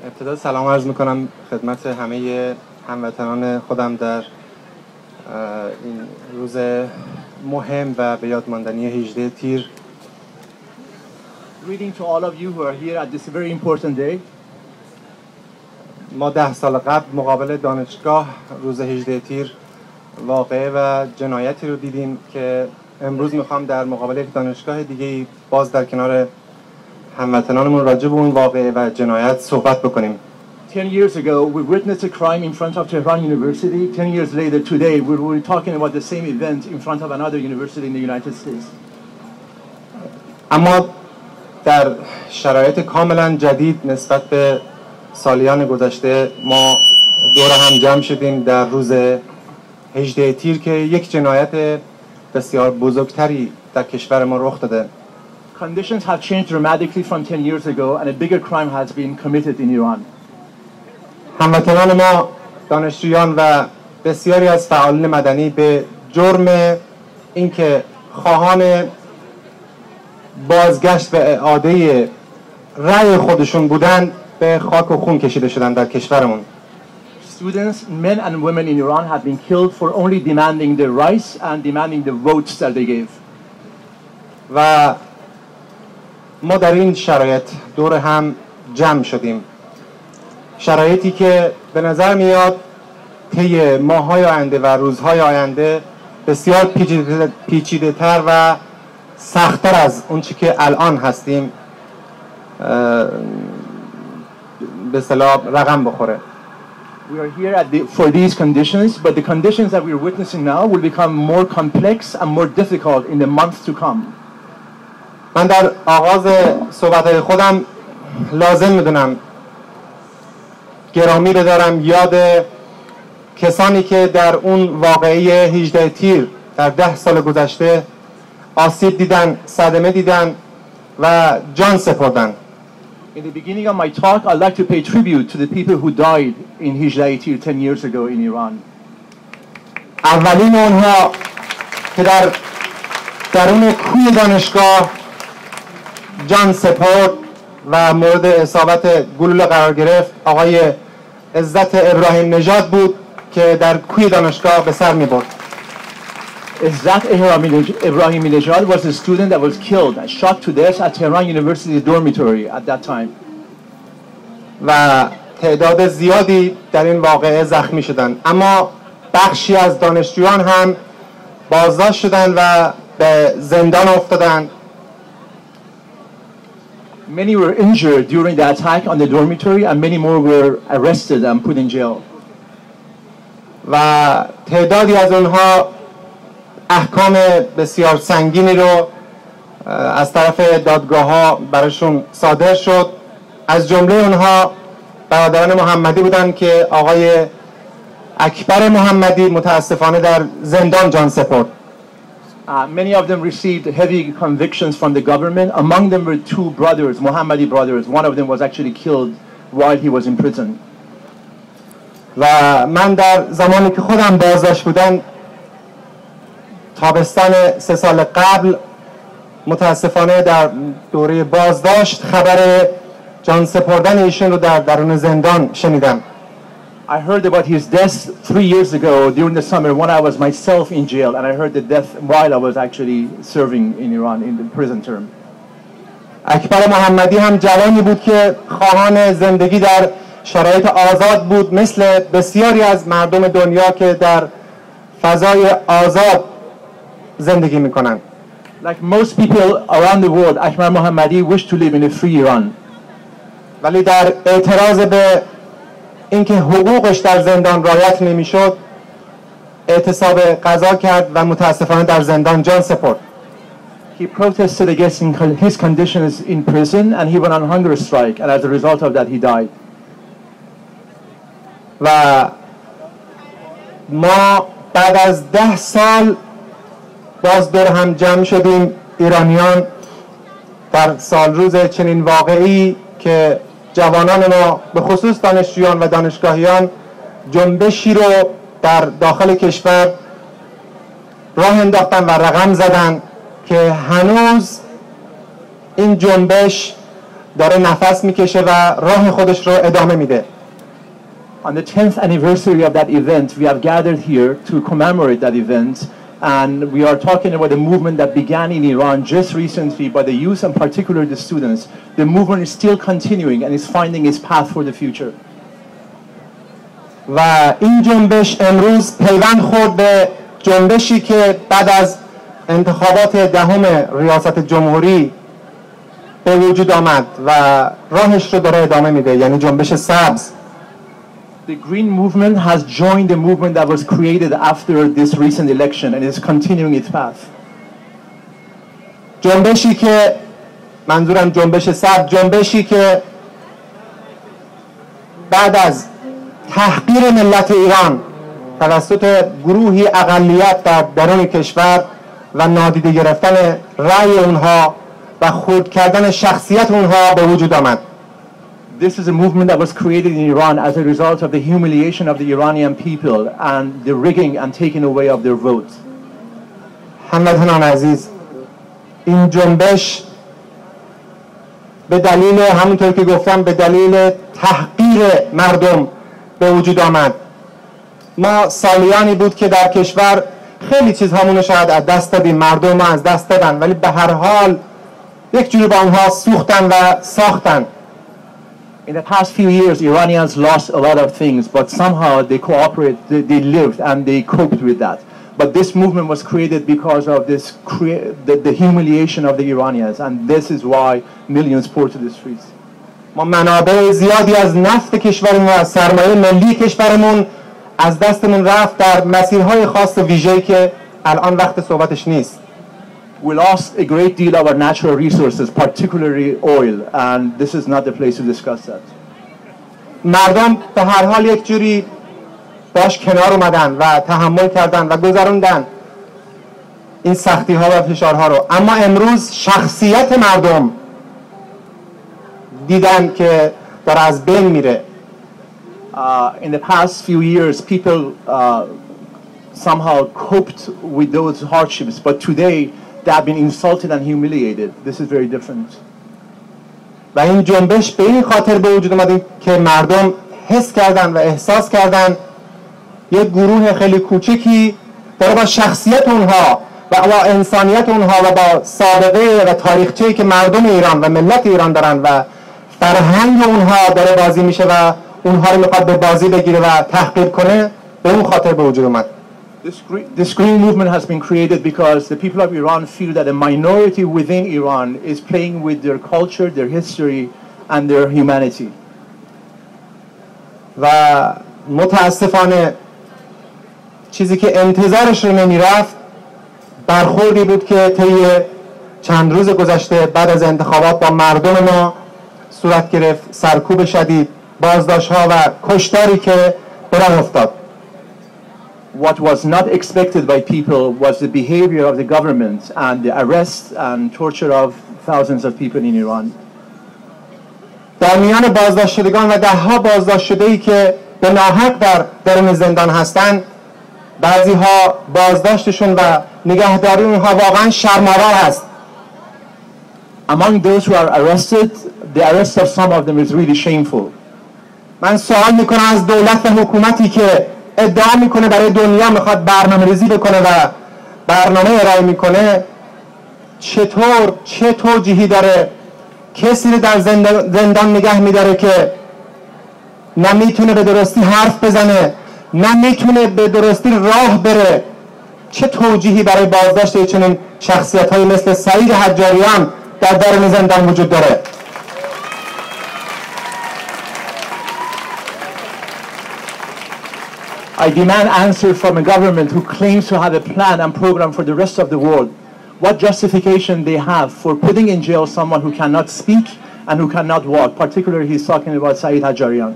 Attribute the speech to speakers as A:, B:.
A: ابتدا سلام عرض میکنم خدمت همه هموطنان خودم در این روز مهم و به یاد ماندنی 18 تیر.
B: Greeting to all of you who are here at this very important day.
A: ما 10 سال قبل مقابل دانشگاه روز 18 تیر واقعه و جنایتی رو دیدیم که امروز میخوام در مقابل یک دانشگاه دیگه باز در کنار هموطنانمون راجع به اون واقعه و جنایت صحبت بکنیم.
B: 10 years ago, we witnessed a crime in front of Tehran University. 10 years later, today, we're talking about the same event in front of another university in the United States.
A: اما در شرایط کاملا جدید نسبت به سالیان گذشته ما دور هم جمع شدیم در روز 18 تیر که یک جنایت بسیار بزرگتری در کشور ما رخ داده.
B: Conditions have changed dramatically from 10 years ago, and a bigger crime has been committed in Iran.
A: هموطنان ما دانشجویان و بسیاری از فعالین مدنی به جرم اینکه خواهان بازگشت و اعاده رأی خودشون بودند به خاک و خون کشیده شدن در کشورمون.
B: Students, men and women in Iran have been killed for only demanding their rights and demanding the votes that they gave.
A: و ما در این شرایط دور هم جمع شدیم، شرایطی که به نظر میاد طی ماه‌های آینده و روزهای آینده بسیار پیچیده تر و سخت‌تر از اون چی که الان هستیم به اصطلاح رقم بخوره.
B: We are here for these conditions, but the conditions that we are witnessing now will become more complex and more difficult in the months to come.
A: من در آغاز صحبت‌های خودم لازم می‌دونم گرامی رو دارم یاد کسانی که در اون واقعه 18 تیر در 10 سال گذشته آسیب دیدن، صدمه دیدن و جان سپردن.
B: In the beginning of my talk, I'd like to pay tribute to the people who died in 18 تیر 10 years ago in Iran.
A: اولین اونها که در درون کوی دانشگاه جان سپرد و مورد اصابت گلوله قرار گرفت آقای عزت ابراهیم نژاد بود که در کوی دانشگاه به سر می برد.
B: Izzat Ibrahimi Nejad was a student that was killed and shot to death at Tehran University's dormitory at that time.
A: و تعداد زیادی در این واقعه زخمی شدند، اما بخشی از دانشجویان هم بازداشت شدند و به زندان افتادند.
B: Many were injured during the attack on the dormitory and many more were arrested and put in jail.
A: و تعدادی از اونها احکام بسیار سنگینی رو از طرف دادگاه‌ها براشون صادر شد. از جمله اونها برادران محمدی بودند که آقای اکبر محمدی متاسفانه در زندان جان سپرد.
B: Many of them received heavy convictions from the government. Among them were two brothers, Mohammadi brothers. One of them was actually killed while he was in prison.
A: و من در زمانی که خودم بازداشت بودم تابستان 3 سال قبل متاسفانه در دوره بازداشت خبر جان سپردن ایشون رو در درون زندان شنیدم.
B: I heard about his death 3 years ago during the summer when I was myself in jail, and I heard the death while I was actually serving in Iran in the prison term.
A: اکبر محمدی هم جوانی بود که خواهان زندگی در شرایط آزاد بود، مثل بسیاری از مردم دنیا که در فضای آزاد زندگی میکنند.
B: Like most people around the world, Akbar Mohammadi wished to live in a free Iran.
A: ولی در اعتراض به اینکه حقوقش در زندان رعایت نمیشد اعتصاب غذا کرد و متاسفانه در زندان جان سپرد.
B: He protested against his conditions in prison and he went on hunger strike, and as a result of that he died.
A: و ما بعد از 10 سال باز دور هم جمع شدیم ایرانیان در سال روز چنین واقعی که جوانان ما به خصوص دانشجویان و دانشگاهیان جنبشی رو در داخل کشور راه انداختن و رقم زدن که هنوز این جنبش داره نفس میکشه و راه خودش رو ادامه میده.
B: On the 10th anniversary of that event, we have gathered here to commemorate that event, and we are talking about a movement that began in Iran just recently by the youth and particularly the students. The movement is still continuing and is finding its path for the future.
A: و این جنبش امروز پیوند خورد به جنبشی که بعد از انتخابات دهم ریاست جمهوری به وجود آمد و راهش رو داره ادامه میده، یعنی جنبش سبز.
B: The Green movement has joined the movement that was created after this recent election and is continuing its path.
A: جنبشی که منظورم جنبش سبز، جنبشی که بعد از تحقیر ملت ایران توسط گروهی اقلیت در درون کشور و نادیده گرفتن رأی اونها و خرد کردن شخصیت اونها به وجود آمد.
B: This is a movement that was created in Iran as a result of the humiliation of the Iranian people and the rigging and taking away of their votes.
A: هموطنان عزیز، این جنبش به دلیل همونطور که گفتم به دلیل تحقیر مردم به وجود آمد. ما سالیانی بود که در کشور خیلی چیزهامون رو شاید از دست دادیم، مردم ما از دست دادن، ولی به هر حال یک جوری با اونها سوختن و ساختن.
B: In the past few years, Iranians lost a lot of things, but somehow they they lived and they coped with that. But this movement was created because of the humiliation of the Iranians, and this is why millions poured to the streets.
A: ما منابع زیادی از نفت کشورمون و از سرمایه ملی کشورمون از دستمون رفت در مسیرهای خاص ویژه‌ای که الان وقت صحبتش نیست.
B: We lost a great deal of our natural resources, particularly oil, and this is not the place to discuss that.
A: مردم به هر حال یک جوری باش کنار اومدن و تحمل کردن و گذروندن این سختی ها و فشارها رو، اما امروز شخصیت مردم دیدن که داره از بین میره.
B: In the past few years, people somehow coped with those hardships, but today they have been insulted and humiliated. This is very different.
A: و این جنبش به این خاطر به وجود اومد که مردم حس کردن و احساس کردن یک گروه خیلی کوچکی داره با شخصیت اونها و با انسانیت اونها و با سابقه و تاریخچه‌ای که مردم ایران و ملت ایران دارن و فرهنگ اونها داره بازی میشه و اونها رو میخواد به بازی بگیره و تحقیر کنه، به اون خاطر به وجود اومد.
B: This green movement has been created because the people of Iran feel that a minority within Iran is playing with their culture, their history, and their humanity.
A: و متاسفانه چیزی که انتظارش رو نمیرفت برخوردی بود که طی چند روز گذشته بعد از انتخابات با مردم ما صورت گرفت. سرکوب شدید، بازداشت‌ها و کشتاری که به راه افتاد.
B: What was not expected by people was the behavior of the government and the arrest and torture of thousands of people in Iran.
A: در میان بازداشت شدگان و ده‌ها بازداشت شده‌ای که به ناحق در درون زندان هستند، بعضی‌ها بازداشتشون و نگهداری اونها واقعاً شرم‌آور است.
B: Among those who are arrested, the arrest of some of them is really shameful.
A: من سوال میکنم از دولت و حکومتی که ادعا میکنه برای دنیا میخواد برنامه‌ریزی بکنه و برنامه ارائه میکنه، چه توجیهی داره کسی رو در زندان نگه میداره که نه میتونه به درستی حرف بزنه، نه میتونه به درستی راه بره؟ چه توجیهی برای بازداشت چنین شخصیت‌هایی مثل سعید حجاریان در درون زندان وجود داره؟
B: I demand answer from a government who claims to have a plan and program for the rest of the world. What justification they have for putting in jail someone who cannot speak and who cannot walk? Particularly, he's talking about Saeed Hajjarian.